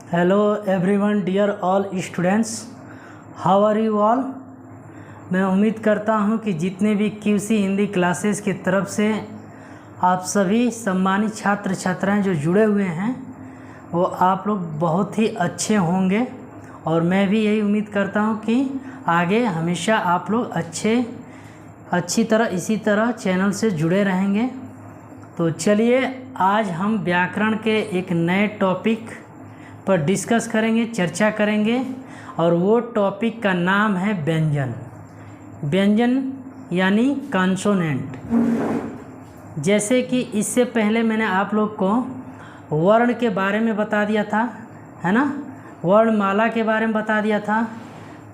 Hello everyone, dear all students, how are you all. मैं उम्मीद करता हूं कि जितने भी क्यूसी हिंदी क्लासेस की तरफ से आप सभी सम्मानित छात्र छात्राएं जो जुड़े हुए हैं वो आप लोग बहुत ही अच्छे होंगे और मैं भी यही उम्मीद करता हूं कि आगे हमेशा आप लोग अच्छी तरह इसी तरह चैनल से जुड़े रहेंगे। तो चलिए आज हम व्याकरण के एक नए टॉपिक पर डिस्कस करेंगे, चर्चा करेंगे और वो टॉपिक का नाम है व्यंजन। व्यंजन यानी कॉन्सोनेंट। जैसे कि इससे पहले मैंने आप लोग को वर्ण के बारे में बता दिया था, है ना, वर्णमाला के बारे में बता दिया था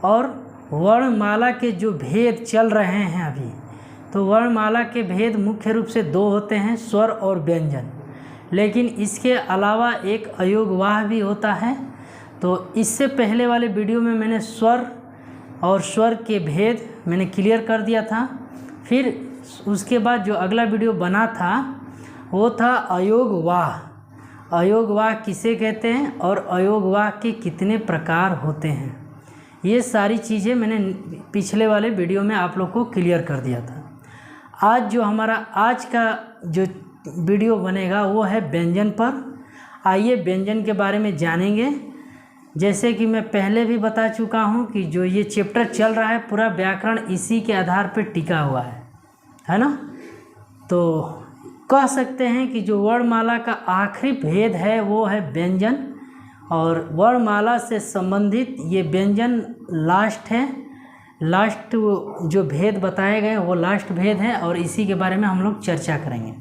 और वर्णमाला के जो भेद चल रहे हैं अभी, तो वर्णमाला के भेद मुख्य रूप से दो होते हैं, स्वर और व्यंजन। लेकिन इसके अलावा एक अयोगवाह भी होता है। तो इससे पहले वाले वीडियो में मैंने स्वर और स्वर के भेद मैंने क्लियर कर दिया था। फिर उसके बाद जो अगला वीडियो बना था वो था अयोगवाह। अयोगवाह किसे कहते हैं और अयोगवाह के कितने प्रकार होते हैं, ये सारी चीज़ें मैंने पिछले वाले वीडियो में आप लोग को क्लियर कर दिया था। आज जो हमारा आज का जो वीडियो बनेगा वो है व्यंजन पर। आइए व्यंजन के बारे में जानेंगे। जैसे कि मैं पहले भी बता चुका हूँ कि जो ये चैप्टर चल रहा है पूरा व्याकरण इसी के आधार पर टिका हुआ है ना। तो कह सकते हैं कि जो वर्णमाला का आखिरी भेद है वो है व्यंजन और वर्णमाला से संबंधित ये व्यंजन लास्ट है। लास्ट जो भेद बताए गए वो लास्ट भेद है और इसी के बारे में हम लोग चर्चा करेंगे।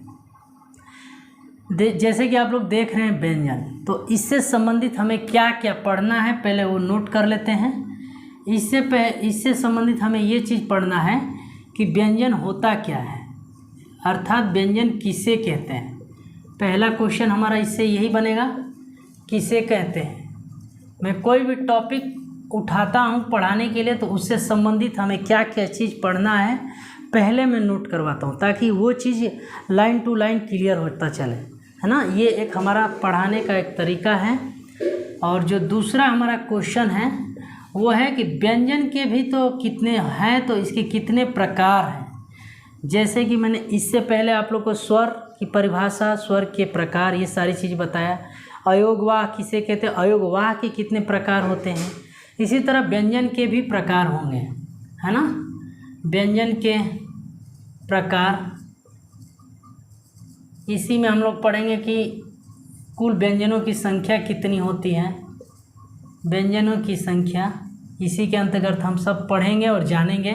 जैसे कि आप लोग देख रहे हैं व्यंजन, तो इससे संबंधित हमें क्या क्या पढ़ना है पहले वो नोट कर लेते हैं। इससे संबंधित हमें ये चीज़ पढ़ना है कि व्यंजन होता क्या है, अर्थात व्यंजन किसे कहते हैं। पहला क्वेश्चन हमारा इससे यही बनेगा, किसे कहते हैं। मैं कोई भी टॉपिक उठाता हूँ पढ़ाने के लिए तो उससे संबंधित हमें क्या क्या चीज़ पढ़ना है पहले मैं नोट करवाता हूँ, ताकि वो चीज़ लाइन टू लाइन क्लियर होता चले, है ना। ये एक हमारा पढ़ाने का एक तरीका है। और जो दूसरा हमारा क्वेश्चन है वो है कि व्यंजन के भी तो कितने हैं, तो इसके कितने प्रकार हैं। जैसे कि मैंने इससे पहले आप लोग को स्वर की परिभाषा, स्वर के प्रकार, ये सारी चीज़ बताया। अयोगवाह किसे कहते हैं, अयोगवाह के कितने प्रकार होते हैं। इसी तरह व्यंजन के भी प्रकार होंगे, है ना। व्यंजन के प्रकार इसी में हम लोग पढ़ेंगे कि कुल व्यंजनों की संख्या कितनी होती है। व्यंजनों की संख्या इसी के अंतर्गत हम सब पढ़ेंगे और जानेंगे।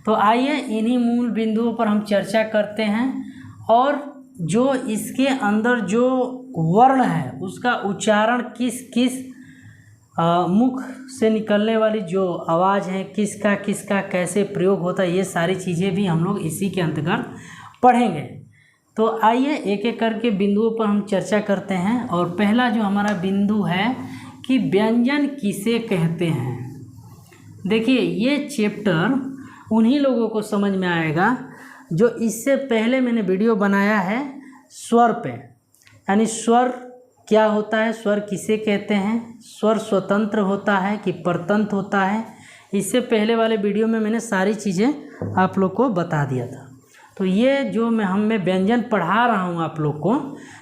तो आइए इन्हीं मूल बिंदुओं पर हम चर्चा करते हैं और जो इसके अंदर जो वर्ण है उसका उच्चारण किस किस मुख से निकलने वाली जो आवाज़ है, किसका कैसे प्रयोग होता है, ये सारी चीज़ें भी हम लोग इसी के अंतर्गत पढ़ेंगे। तो आइए एक एक करके बिंदुओं पर हम चर्चा करते हैं। और पहला जो हमारा बिंदु है कि व्यंजन किसे कहते हैं। देखिए ये चैप्टर उन्हीं लोगों को समझ में आएगा जो इससे पहले मैंने वीडियो बनाया है स्वर पे, यानी स्वर क्या होता है, स्वर किसे कहते हैं, स्वर स्वतंत्र होता है कि परतंत्र होता है। इससे पहले वाले वीडियो में मैंने सारी चीज़ें आप लोग को बता दिया था। तो ये जो मैं व्यंजन पढ़ा रहा हूँ आप लोग को,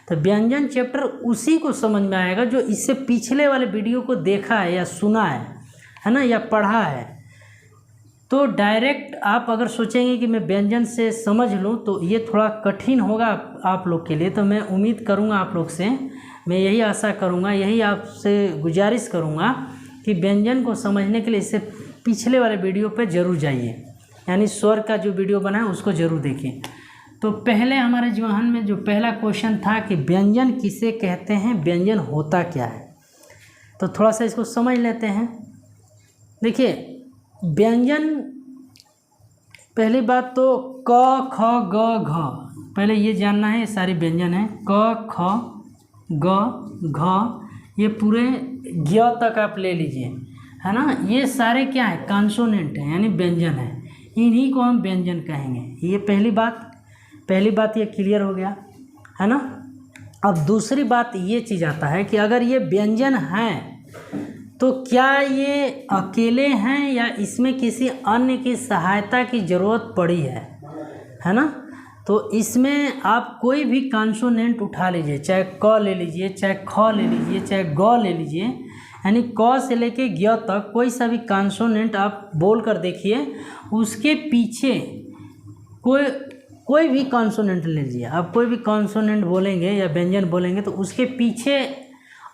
तो व्यंजन चैप्टर उसी को समझ में आएगा जो इससे पिछले वाले वीडियो को देखा है या सुना है ना, या पढ़ा है। तो डायरेक्ट आप अगर सोचेंगे कि मैं व्यंजन से समझ लूँ तो ये थोड़ा कठिन होगा आप लोग के लिए। तो मैं उम्मीद करूँगा आप लोग से, मैं यही आशा करूँगा, यही आपसे गुजारिश करूँगा कि व्यंजन को समझने के लिए इससे पिछले वाले वीडियो पर ज़रूर जाइए, यानी स्वर का जो वीडियो बना है उसको ज़रूर देखें। तो पहले हमारे जहन में जो पहला क्वेश्चन था कि व्यंजन किसे कहते हैं, व्यंजन होता क्या है, तो थोड़ा सा इसको समझ लेते हैं। देखिए व्यंजन, पहली बात तो क ख ग घ, पहले ये जानना है, ये सारी व्यंजन है। क ख ग घ, ये पूरे ज्ञ तक आप ले लीजिए, है ना। ये सारे क्या है, कॉन्सोनेंट है, यानी व्यंजन है। इन्हीं को हम व्यंजन कहेंगे। ये पहली बात ये क्लियर हो गया, है ना। अब दूसरी बात ये चीज़ आता है कि अगर ये व्यंजन हैं तो क्या ये अकेले हैं या इसमें किसी अन्य की सहायता की ज़रूरत पड़ी है ना। तो इसमें आप कोई भी कॉन्सोनेंट उठा लीजिए, चाहे क ले लीजिए, चाहे ख ले लीजिए, चाहे ग ले लीजिए, यानी क से लेके ग तक कोई सा भी कॉन्सोनेंट आप बोल कर देखिए, उसके पीछे कोई भी कॉन्सोनेंट ले लीजिए। आप कोई भी कॉन्सोनेंट बोलेंगे या व्यंजन बोलेंगे तो उसके पीछे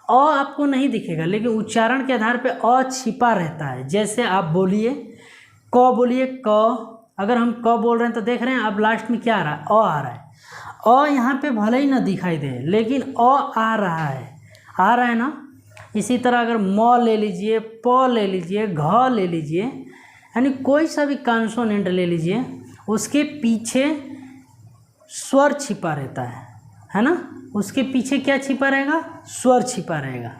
अ आपको नहीं दिखेगा, लेकिन उच्चारण के आधार पे अ छिपा रहता है। जैसे आप बोलिए क, बोलिए क, अगर हम क बोल रहे हैं तो देख रहे हैं अब लास्ट में क्या आ रहा है, अ आ रहा है। अ यहाँ पे भले ही ना दिखाई दे लेकिन अ आ रहा है ना। इसी तरह अगर म ले लीजिए, प ले लीजिए, घ ले लीजिए, यानी कोई सा भी कॉन्सोनेंट ले लीजिए, उसके पीछे स्वर छिपा रहता है ना। उसके पीछे क्या छिपा रहेगा, स्वर छिपा रहेगा।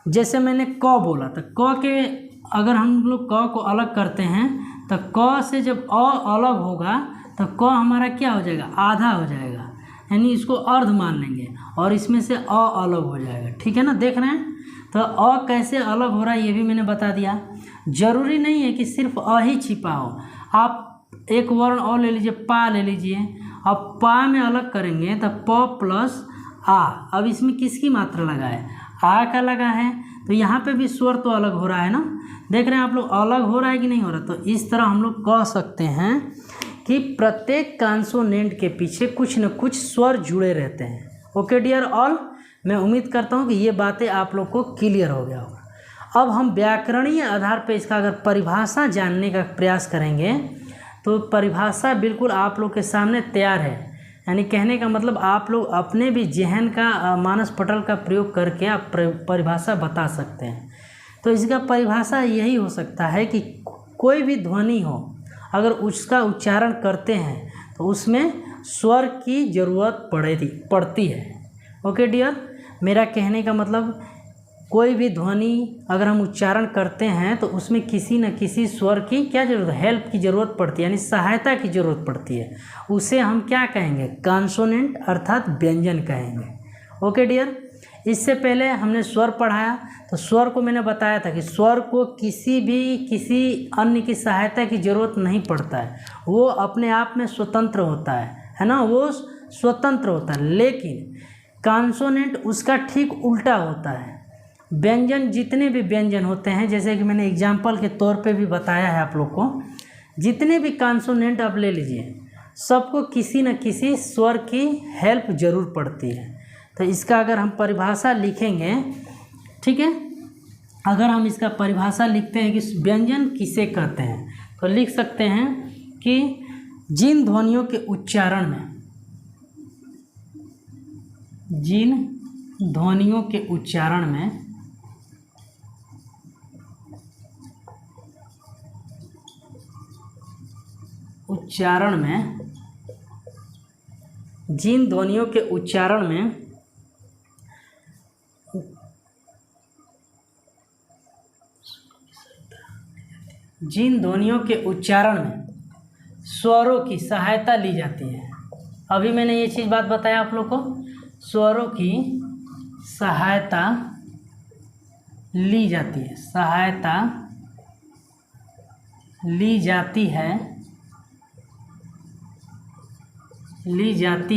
जैसे मैंने क बोला तो क के अगर हम लोग क को अलग करते हैं तो क से जब अ अलग होगा तो क हमारा क्या हो जाएगा, आधा हो जाएगा, यानी इसको अर्ध मान लेंगे और इसमें से अ अलग हो जाएगा। ठीक है ना, देख रहे हैं। तो अ कैसे अलग हो रहा है ये भी मैंने बता दिया। जरूरी नहीं है कि सिर्फ अ ही छिपा हो, आप एक वर्ण और ले लीजिए, पा ले लीजिए। अब पा में अलग करेंगे तो प प्लस आ, अब इसमें किसकी मात्रा लगा है, आ का लगा है, तो यहाँ पे भी स्वर तो अलग हो रहा है ना। देख रहे हैं आप लोग, अलग हो रहा है कि नहीं हो रहा। तो इस तरह हम लोग कह सकते हैं कि प्रत्येक कॉन्सोनेंट के पीछे कुछ न कुछ स्वर जुड़े रहते हैं। ओके डियर ऑल, मैं उम्मीद करता हूँ कि ये बातें आप लोग को क्लियर हो गया होगा। अब हम व्याकरणीय आधार पर इसका अगर परिभाषा जानने का प्रयास करेंगे तो परिभाषा बिल्कुल आप लोग के सामने तैयार है। यानी कहने का मतलब आप लोग अपने भी जहन का मानस पटल का प्रयोग करके आप परिभाषा बता सकते हैं। तो इसका परिभाषा यही हो सकता है कि कोई भी ध्वनि हो, अगर उसका उच्चारण करते हैं तो उसमें स्वर की ज़रूरत पड़ती है। ओके डियर, मेरा कहने का मतलब कोई भी ध्वनि अगर हम उच्चारण करते हैं तो उसमें किसी न किसी स्वर की क्या जरूरत है, हेल्प की ज़रूरत पड़ती है, यानी सहायता की ज़रूरत पड़ती है। उसे हम क्या कहेंगे, कॉन्सोनेंट अर्थात व्यंजन कहेंगे। ओके डियर, इससे पहले हमने स्वर पढ़ाया तो स्वर को मैंने बताया था कि स्वर को किसी अन्य की सहायता की ज़रूरत नहीं पड़ता है, वो अपने आप में स्वतंत्र होता है ना, वो स्वतंत्र होता है। लेकिन कॉन्सोनेंट उसका ठीक उल्टा होता है। व्यंजन, जितने भी व्यंजन होते हैं, जैसे कि मैंने एग्जाम्पल के तौर पे भी बताया है आप लोग को, जितने भी कॉन्सोनेंट आप ले लीजिए सबको किसी न किसी स्वर की हेल्प ज़रूर पड़ती है। तो इसका अगर हम परिभाषा लिखेंगे, ठीक है, अगर हम इसका परिभाषा लिखते हैं कि व्यंजन किसे कहते हैं तो लिख सकते हैं कि जिन ध्वनियों के उच्चारण में जिन ध्वनियों के उच्चारण में स्वरों की सहायता ली जाती है। अभी मैंने ये चीज़ बात बताया आप लोग को, स्वरों की सहायता ली जाती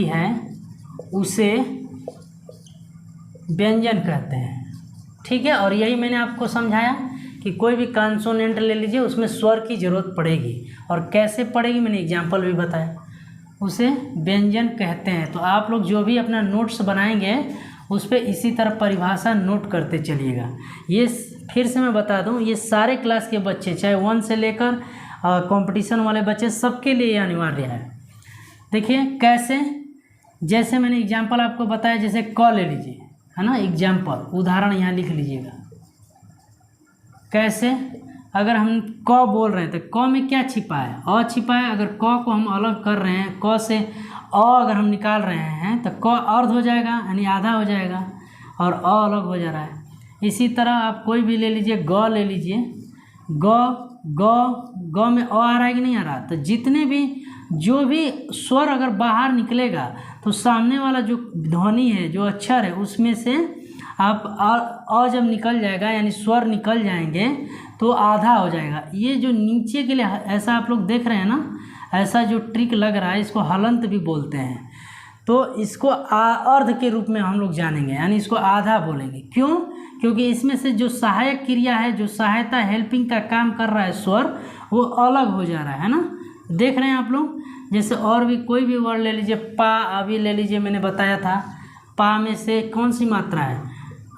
है, उसे व्यंजन कहते हैं। ठीक है, और यही मैंने आपको समझाया कि कोई भी कॉन्सोनेंट ले लीजिए उसमें स्वर की ज़रूरत पड़ेगी, और कैसे पड़ेगी मैंने एग्जाम्पल भी बताया, उसे व्यंजन कहते हैं। तो आप लोग जो भी अपना नोट्स बनाएंगे उस पर इसी तरह परिभाषा नोट करते चलिएगा। ये फिर से मैं बता दूं, ये सारे क्लास के बच्चे, चाहे 1 से लेकर कंपटीशन वाले बच्चे, सबके लिए ये अनिवार्य है। देखिए कैसे, जैसे मैंने एग्जाम्पल आपको बताया, जैसे क ले लीजिए, है ना, एग्जाम्पल उदाहरण यहाँ लिख लीजिएगा। कैसे, अगर हम क बोल रहे हैं तो क में क्या छिपा है, अ छिपा है। अगर क को हम अलग कर रहे हैं, क से अ अगर हम निकाल रहे हैं तो क अर्ध हो जाएगा, यानी आधा हो जाएगा, और अ अलग हो जा रहा है। इसी तरह आप कोई भी ले लीजिए, ग ले लीजिए, ग में अ आ रहा है कि नहीं आ रहा। तो जितने भी जो भी स्वर अगर बाहर निकलेगा तो सामने वाला जो ध्वनि है, जो अक्षर है, उसमें से आप अ जब निकल जाएगा यानी स्वर निकल जाएंगे तो आधा हो जाएगा। ये जो नीचे के लिए ऐसा आप लोग देख रहे हैं ना, ऐसा जो ट्रिक लग रहा है, इसको हलंत भी बोलते हैं। तो इसको अर्ध के रूप में हम लोग जानेंगे, यानी इसको आधा बोलेंगे। क्यों? क्योंकि इसमें से जो सहायक क्रिया है, जो सहायता हेल्पिंग का काम कर रहा है स्वर, वो अलग हो जा रहा है ना। देख रहे हैं आप लोग। जैसे और भी कोई भी वर्ड ले लीजिए, पा, अभी ले लीजिए, मैंने बताया था पा में से कौन सी मात्रा है,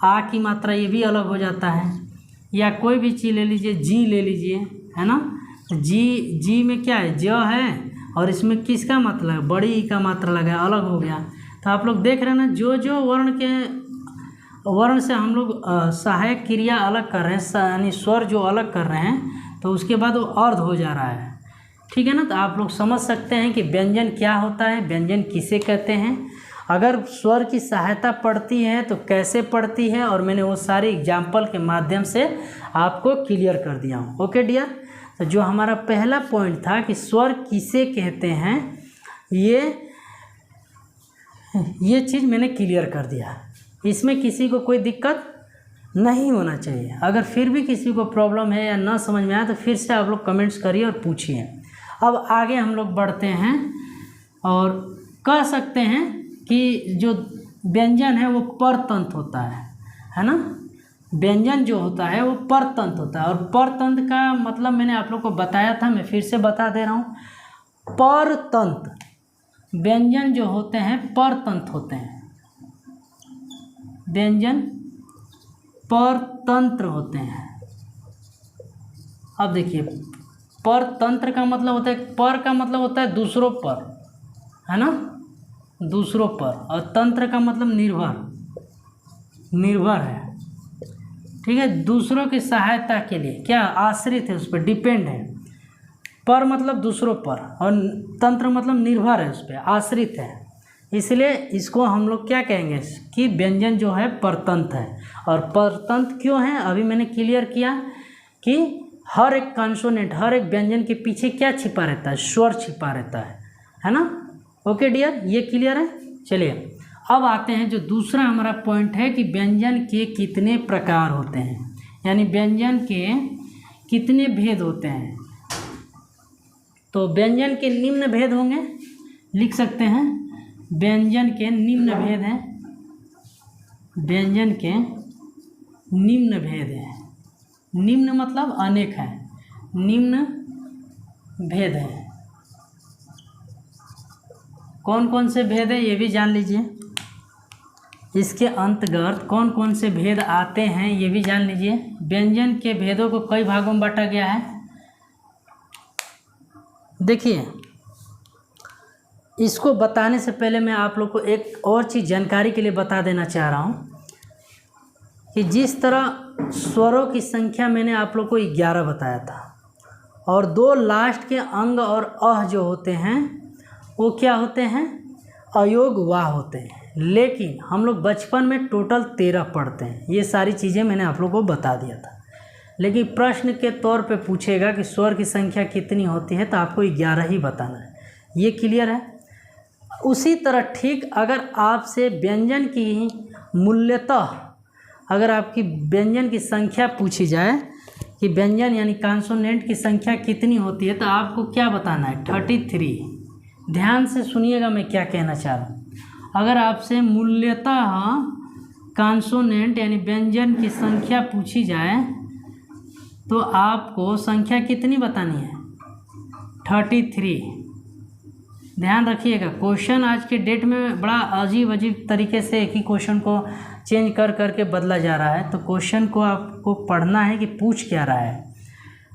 आ की मात्रा, ये भी अलग हो जाता है। या कोई भी चीज़ ले लीजिए, जी ले लीजिए, है ना। जी में क्या है, ज है, और इसमें किसका मात्रा है, बड़ी ई का मात्रा लगा है, अलग हो गया। तो आप लोग देख रहे हैं ना, जो वर्ण से हम लोग सहायक क्रिया अलग कर रहे हैं, यानी स्वर जो अलग कर रहे हैं, तो उसके बाद वो अर्ध हो जा रहा है। ठीक है ना। तो आप लोग समझ सकते हैं कि व्यंजन क्या होता है, व्यंजन किसे कहते हैं, अगर स्वर की सहायता पड़ती है तो कैसे पड़ती है, और मैंने वो सारी एग्जाम्पल के माध्यम से आपको क्लियर कर दिया हूँ। Okay dear. तो जो हमारा पहला पॉइंट था कि स्वर किसे कहते हैं, ये चीज़ मैंने क्लियर कर दिया। इसमें किसी को कोई दिक्कत नहीं होना चाहिए। अगर फिर भी किसी को प्रॉब्लम है या ना समझ में आया तो फिर से आप लोग कमेंट्स करिए और पूछिए। अब आगे हम लोग बढ़ते हैं और कह सकते हैं कि जो व्यंजन है वो परतंत्र होता है ना। व्यंजन जो होता है वो परतंत्र होता है, और परतंत्र का मतलब मैंने आप लोग को बताया था, मैं फिर से बता दे रहा हूँ। परतंत्र व्यंजन जो होते हैं परतंत्र होते हैं, व्यंजन परतंत्र होते हैं। अब देखिए, परतंत्र का मतलब होता है, पर का मतलब होता है दूसरों पर, है ना, दूसरों पर, और तंत्र का मतलब निर्भर है। ठीक है, दूसरों की सहायता के लिए क्या आश्रित है, उस पर डिपेंड है। पर मतलब दूसरों पर, और तंत्र मतलब निर्भर है, उस पर आश्रित है। इसलिए इसको हम लोग क्या कहेंगे कि व्यंजन जो है परतंत्र है। और परतंत्र क्यों है, अभी मैंने क्लियर किया कि हर एक कॉन्सोनेंट, हर एक व्यंजन के पीछे क्या छिपा रहता है, स्वर छिपा रहता है ना। ओके डियर, ये क्लियर है। चलिए अब आते हैं जो दूसरा हमारा पॉइंट है कि व्यंजन के कितने प्रकार होते हैं, यानी व्यंजन के कितने भेद होते हैं। तो व्यंजन के निम्न भेद होंगे, लिख सकते हैं। व्यंजन के निम्न भेद हैं, व्यंजन के निम्न भेद हैं। निम्न मतलब अनेक है, निम्न भेद है। कौन कौन से भेद है ये भी जान लीजिए। इसके अंतर्गत कौन कौन से भेद आते हैं ये भी जान लीजिए। व्यंजन के भेदों को कई भागों में बांटा गया है। देखिए, इसको बताने से पहले मैं आप लोग को एक और चीज़ जानकारी के लिए बता देना चाह रहा हूँ कि जिस तरह स्वरों की संख्या मैंने आप लोग को 11 बताया था, और 2 लास्ट के अंग और अह जो होते हैं वो क्या होते हैं, अयोग वाह होते हैं। लेकिन हम लोग बचपन में टोटल 13 पढ़ते हैं। ये सारी चीज़ें मैंने आप लोग को बता दिया था, लेकिन प्रश्न के तौर पे पूछेगा कि स्वर की संख्या कितनी होती है, तो आपको 11 ही बताना है। ये क्लियर है। उसी तरह ठीक अगर आपसे व्यंजन की मूल्यतः, अगर आपकी व्यंजन की संख्या पूछी जाए कि व्यंजन यानी कॉन्सोनेंट की संख्या कितनी होती है, तो आपको क्या बताना है, 33। ध्यान से सुनिएगा मैं क्या कहना चाह रहा हूँ। अगर आपसे मूल्यतः कॉन्सोनेंट यानी व्यंजन की संख्या पूछी जाए तो आपको संख्या कितनी बतानी है, 33। ध्यान रखिएगा, क्वेश्चन आज के डेट में बड़ा अजीब तरीके से एक ही क्वेश्चन को चेंज कर करके बदला जा रहा है। तो क्वेश्चन को आपको पढ़ना है कि पूछ क्या रहा है।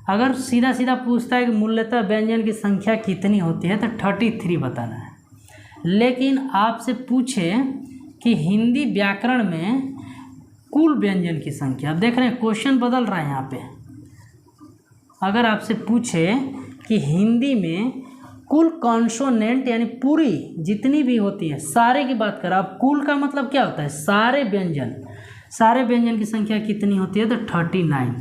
अगर सीधा सीधा पूछता है कि मूल्यतः व्यंजन की संख्या कितनी होती है, तो 33 बताना है। लेकिन आपसे पूछे कि हिंदी व्याकरण में कुल व्यंजन की संख्या, अब देख रहे हैं क्वेश्चन बदल रहा है यहाँ पे। अगर आपसे पूछे कि हिंदी में कुल कॉन्सोनेंट यानी पूरी जितनी भी होती है, सारे की बात करें, अब कुल का मतलब क्या होता है, सारे व्यंजन की संख्या कितनी होती है, तो 39।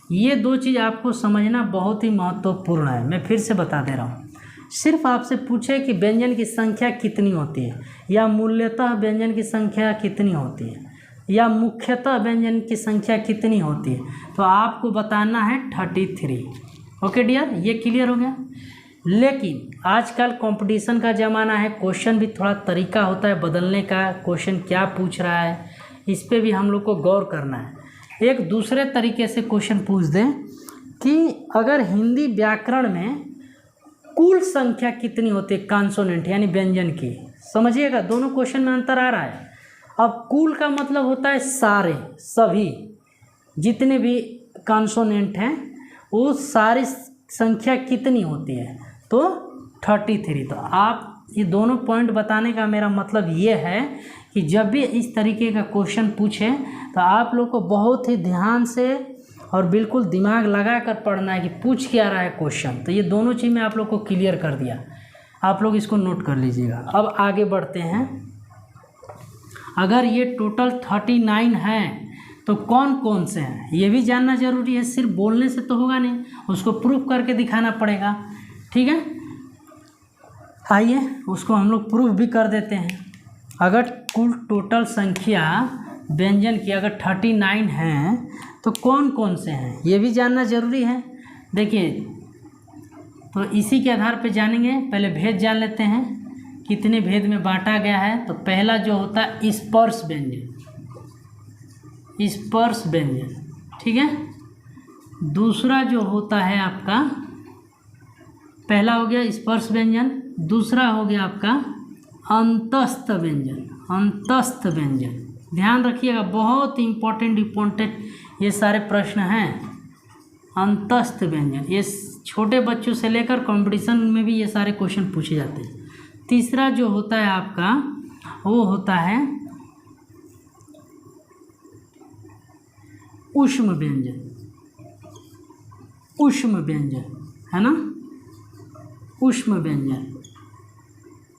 ये 2 चीज़ आपको समझना बहुत ही महत्वपूर्ण है। मैं फिर से बता दे रहा हूँ। सिर्फ आपसे पूछे कि व्यंजन की संख्या कितनी होती है, या मूल्यतः व्यंजन की संख्या कितनी होती है, या मुख्यतः व्यंजन की संख्या कितनी होती है, तो आपको बताना है 33। ओके डियर, ये क्लियर हो गया। लेकिन आजकल कंपटीशन का ज़माना है, क्वेश्चन भी थोड़ा तरीका होता है बदलने का, क्वेश्चन क्या पूछ रहा है इस पर भी हम लोग को गौर करना है। एक दूसरे तरीके से क्वेश्चन पूछ दें कि अगर हिंदी व्याकरण में कुल संख्या कितनी होती है कॉन्सोनेंट यानी व्यंजन की, समझिएगा दोनों क्वेश्चन में अंतर आ रहा है। अब कुल का मतलब होता है सारे, सभी जितने भी कॉन्सोनेंट हैं वो सारी संख्या कितनी होती है, तो 33। तो आप ये दोनों पॉइंट बताने का मेरा मतलब ये है कि जब भी इस तरीके का क्वेश्चन पूछे तो आप लोग को बहुत ही ध्यान से और बिल्कुल दिमाग लगा कर पढ़ना है कि पूछ क्या रहा है क्वेश्चन। तो ये दोनों चीज़ मैं आप लोग को क्लियर कर दिया, आप लोग इसको नोट कर लीजिएगा। अब आगे बढ़ते हैं। अगर ये टोटल 39 हैं तो कौन कौन से हैं ये भी जानना ज़रूरी है, सिर्फ बोलने से तो होगा नहीं, उसको प्रूफ करके दिखाना पड़ेगा। ठीक है, आइए उसको हम लोग प्रूफ भी कर देते हैं। अगर कुल टोटल संख्या व्यंजन की अगर 39 हैं तो कौन कौन से हैं ये भी जानना ज़रूरी है। देखिए, तो इसी के आधार पे जानेंगे। पहले भेद जान लेते हैं, कितने भेद में बांटा गया है। तो पहला जो होता है स्पर्श व्यंजन, स्पर्श व्यंजन, ठीक है। दूसरा जो होता है आपका, पहला हो गया स्पर्श व्यंजन, दूसरा हो गया आपका अंतस्थ व्यंजन, अंतस्थ व्यंजन। ध्यान रखिएगा, बहुत इम्पोर्टेंट ये सारे प्रश्न हैं। अंतस्थ व्यंजन, ये छोटे बच्चों से लेकर कंपटीशन में भी ये सारे क्वेश्चन पूछे जाते हैं। तीसरा जो होता है आपका वो होता है ऊष्म व्यंजन, ऊष्म व्यंजन है ना, ऊष्म व्यंजन।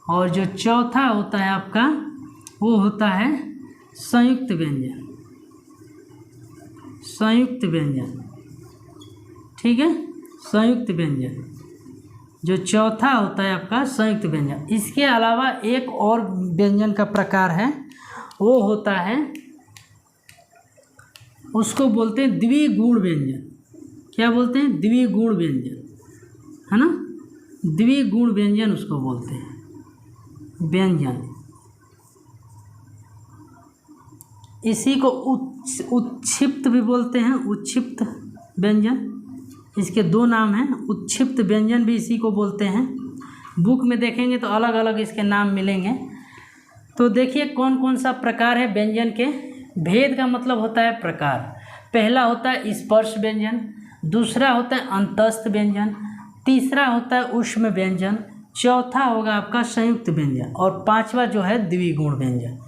और जो चौथा होता है आपका वो होता है संयुक्त व्यंजन, संयुक्त व्यंजन, ठीक है, संयुक्त व्यंजन। जो चौथा होता है आपका संयुक्त व्यंजन। इसके अलावा एक और व्यंजन का प्रकार है, वो होता है, उसको बोलते हैं द्विगुण व्यंजन। क्या बोलते हैं? द्विगुण व्यंजन, है ना, द्विगुण व्यंजन उसको बोलते हैं, व्यंजन। इसी को उत्क्षिप्त भी बोलते हैं, उत्क्षिप्त व्यंजन। इसके दो नाम हैं, उत्क्षिप्त व्यंजन भी इसी को बोलते हैं। बुक में देखेंगे तो अलग अलग इसके नाम मिलेंगे। तो देखिए कौन कौन सा प्रकार है व्यंजन के। भेद का मतलब होता है प्रकार। पहला होता है स्पर्श व्यंजन, दूसरा होता है अंतस्थ व्यंजन, तीसरा होता है ऊष्म व्यंजन, चौथा होगा आपका संयुक्त व्यंजन, और पांचवा जो है द्विगुण व्यंजन।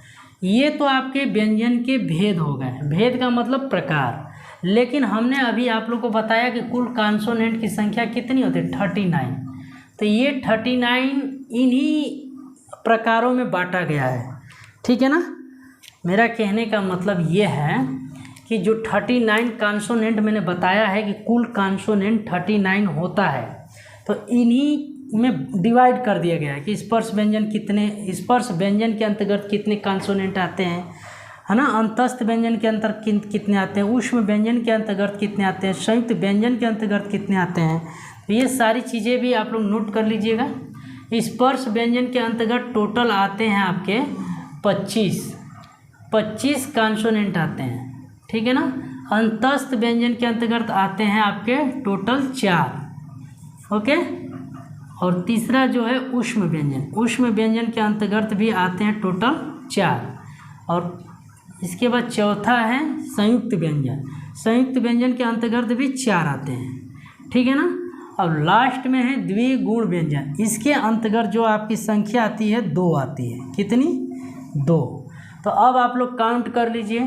ये तो आपके व्यंजन के भेद हो गए। भेद का मतलब प्रकार। लेकिन हमने अभी आप लोग को बताया कि कुल कॉन्सोनेंट की संख्या कितनी होती है, 39। तो ये 39 इन्हीं प्रकारों में बांटा गया है, ठीक है ना। मेरा कहने का मतलब ये है कि जो 39 कॉन्सोनेंट मैंने बताया है कि कुल कॉन्सोनेंट 39 होता है, तो इन्हीं में डिवाइड कर दिया गया है कि स्पर्श व्यंजन कितने, स्पर्श व्यंजन के अंतर्गत कितने कॉन्सोनेंट आते हैं, है ना, अंतस्थ व्यंजन के अंतर्गत कितने आते हैं, ऊष्म व्यंजन के अंतर्गत कितने आते हैं, संयुक्त व्यंजन के अंतर्गत कितने आते हैं। तो ये सारी चीज़ें भी आप लोग नोट कर लीजिएगा। स्पर्श व्यंजन के अंतर्गत टोटल आते हैं आपके 25 कॉन्सोनेंट आते हैं, ठीक है ना। अंतस्थ व्यंजन के अंतर्गत आते हैं आपके टोटल 4, ओके। और तीसरा जो है ऊष्म व्यंजन, ऊष्म व्यंजन के अंतर्गत भी आते हैं टोटल 4। और इसके बाद चौथा है संयुक्त व्यंजन, संयुक्त व्यंजन के अंतर्गत भी 4 आते हैं, ठीक है ना। अब लास्ट में है द्विगुण व्यंजन, इसके अंतर्गत जो आपकी संख्या आती है 2 आती है। कितनी? 2। तो अब आप लोग काउंट कर लीजिए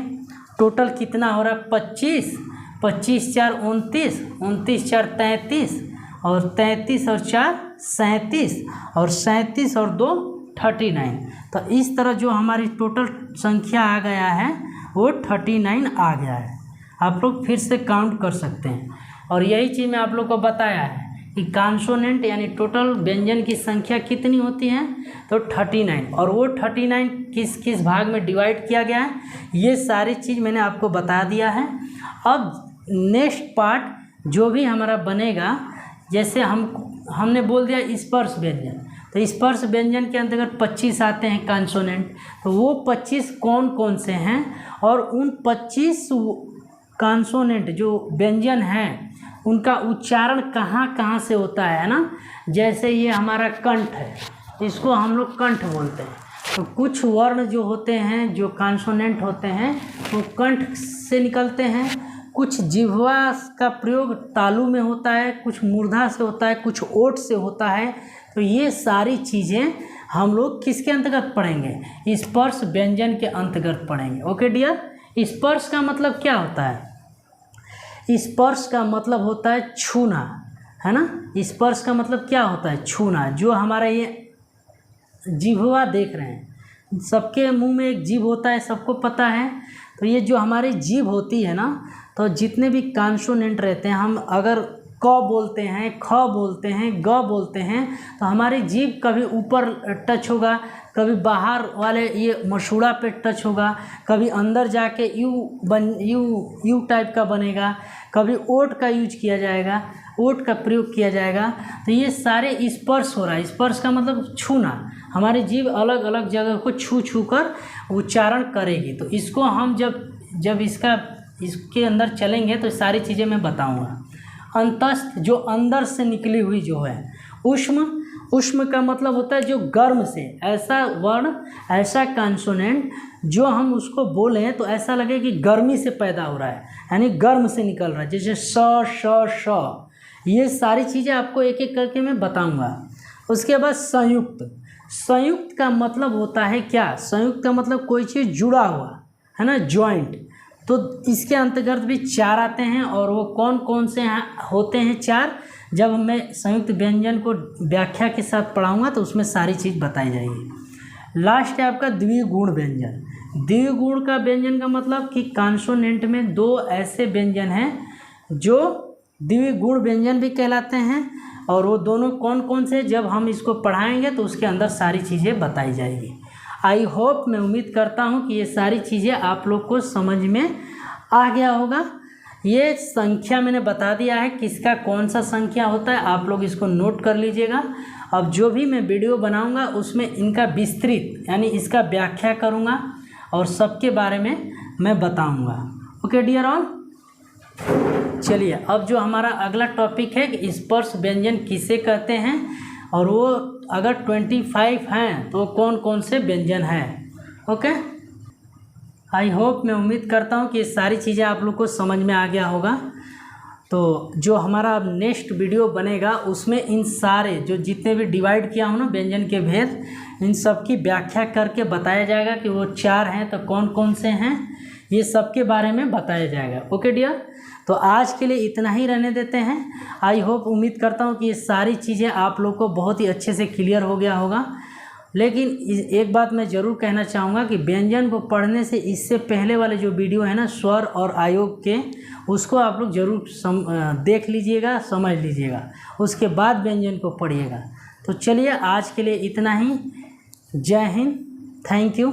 टोटल कितना हो रहा है। 25, 25 4 29, 29 4 33, और 33 और 4 37, और 37 और 2 39। तो इस तरह जो हमारी टोटल संख्या आ गया है वो 39 आ गया है। आप लोग फिर से काउंट कर सकते हैं। और यही चीज़ मैं आप लोग को बताया है कि कॉन्सोनेंट यानी टोटल व्यंजन की संख्या कितनी होती है, तो 39। और वो 39 किस किस भाग में डिवाइड किया गया है, ये सारी चीज़ मैंने आपको बता दिया है। अब नेक्स्ट पार्ट जो भी हमारा बनेगा, जैसे हमने बोल दिया स्पर्श व्यंजन, तो स्पर्श व्यंजन के अंतर्गत 25 आते हैं कॉन्सोनेंट, तो वो 25 कौन कौन से हैं और उन 25 कॉन्सोनेंट जो व्यंजन हैं उनका उच्चारण कहाँ कहाँ से होता है ना। जैसे ये हमारा कंठ है, इसको हम लोग कंठ बोलते हैं। तो कुछ वर्ण जो होते हैं, जो कॉन्सोनेंट होते हैं, वो कंठ से निकलते हैं। कुछ जिह्वा का प्रयोग तालु में होता है, कुछ मूर्धा से होता है, कुछ ओठ से होता है। तो ये सारी चीज़ें हम लोग किसके अंतर्गत पढ़ेंगे, स्पर्श व्यंजन के अंतर्गत पढ़ेंगे। ओके डियर, स्पर्श का मतलब क्या होता है, स्पर्श का मतलब होता है छूना, है ना। स्पर्श का मतलब क्या होता है, छूना। जो हमारा ये जिह्वा देख रहे हैं, सबके मुंह में एक जीभ होता है, सबको पता है। तो ये जो हमारी जीभ होती है ना, तो जितने भी कॉन्सोनेंट रहते हैं, हम अगर क बोलते हैं, ख बोलते हैं, ग बोलते हैं, तो हमारी जीभ कभी ऊपर टच होगा, कभी बाहर वाले ये मसूड़ा पे टच होगा, कभी अंदर जाके यू टाइप का बनेगा, कभी ओठ का यूज किया जाएगा, ओठ का प्रयोग किया जाएगा। तो ये सारे स्पर्श हो रहा है। स्पर्श का मतलब छूना, हमारी जीभ अलग अलग जगह को छू छू कर उच्चारण करेगी। तो इसको हम जब इसके अंदर चलेंगे तो सारी चीज़ें मैं बताऊंगा। अंतस्थ, जो अंदर से निकली हुई जो है। उष्म का मतलब होता है जो गर्म से, ऐसा वर्ण, ऐसा कॉन्सोनेंट जो हम उसको बोलें तो ऐसा लगे कि गर्मी से पैदा हो रहा है, यानी गर्म से निकल रहा है। जैसे स, श, श, ये सारी चीज़ें आपको एक एक करके मैं बताऊंगा। उसके बाद संयुक्त। संयुक्त का मतलब होता है क्या, संयुक्त का मतलब कोई चीज़ जुड़ा हुआ, है ना, जॉइंट। तो इसके अंतर्गत भी 4 आते हैं, और वो कौन कौन से होते हैं 4, जब मैं संयुक्त व्यंजन को व्याख्या के साथ पढ़ाऊंगा तो उसमें सारी चीज़ बताई जाएगी। लास्ट है आपका द्विगुण व्यंजन। द्विगुण का व्यंजन का मतलब कि कॉन्सोनेंट में 2 ऐसे व्यंजन हैं जो द्विगुण व्यंजन भी कहलाते हैं, और वो दोनों कौन कौन से, जब हम इसको पढ़ाएंगे तो उसके अंदर सारी चीज़ें बताई जाएगी। आई होप, मैं उम्मीद करता हूँ कि ये सारी चीज़ें आप लोग को समझ में आ गया होगा। ये संख्या मैंने बता दिया है, किसका कौन सा संख्या होता है, आप लोग इसको नोट कर लीजिएगा। अब जो भी मैं वीडियो बनाऊंगा उसमें इनका विस्तृत यानी इसका व्याख्या करूंगा और सबके बारे में मैं बताऊंगा। ओके डियर ऑल, चलिए अब जो हमारा अगला टॉपिक है कि स्पर्श व्यंजन किसे कहते हैं, और वो अगर 25 हैं तो कौन कौन से व्यंजन हैं। ओके, आई होप, मैं उम्मीद करता हूँ कि ये सारी चीज़ें आप लोग को समझ में आ गया होगा। तो जो हमारा अब नेक्स्ट वीडियो बनेगा उसमें इन सारे जो जितने भी डिवाइड किया हूँ ना व्यंजन के भेद, इन सब की व्याख्या करके बताया जाएगा कि वो 4 हैं तो कौन कौन से हैं, ये सब के बारे में बताया जाएगा। ओके डियर, तो आज के लिए इतना ही रहने देते हैं। आई होप, उम्मीद करता हूँ कि ये सारी चीज़ें आप लोग को बहुत ही अच्छे से क्लियर हो गया होगा। लेकिन एक बात मैं ज़रूर कहना चाहूँगा कि व्यंजन को पढ़ने से इससे पहले वाले जो वीडियो है ना स्वर और आयोग के, उसको आप लोग ज़रूर देख लीजिएगा, समझ लीजिएगा, उसके बाद व्यंजन को पढ़िएगा। तो चलिए आज के लिए इतना ही। जय हिंद, थैंक यू।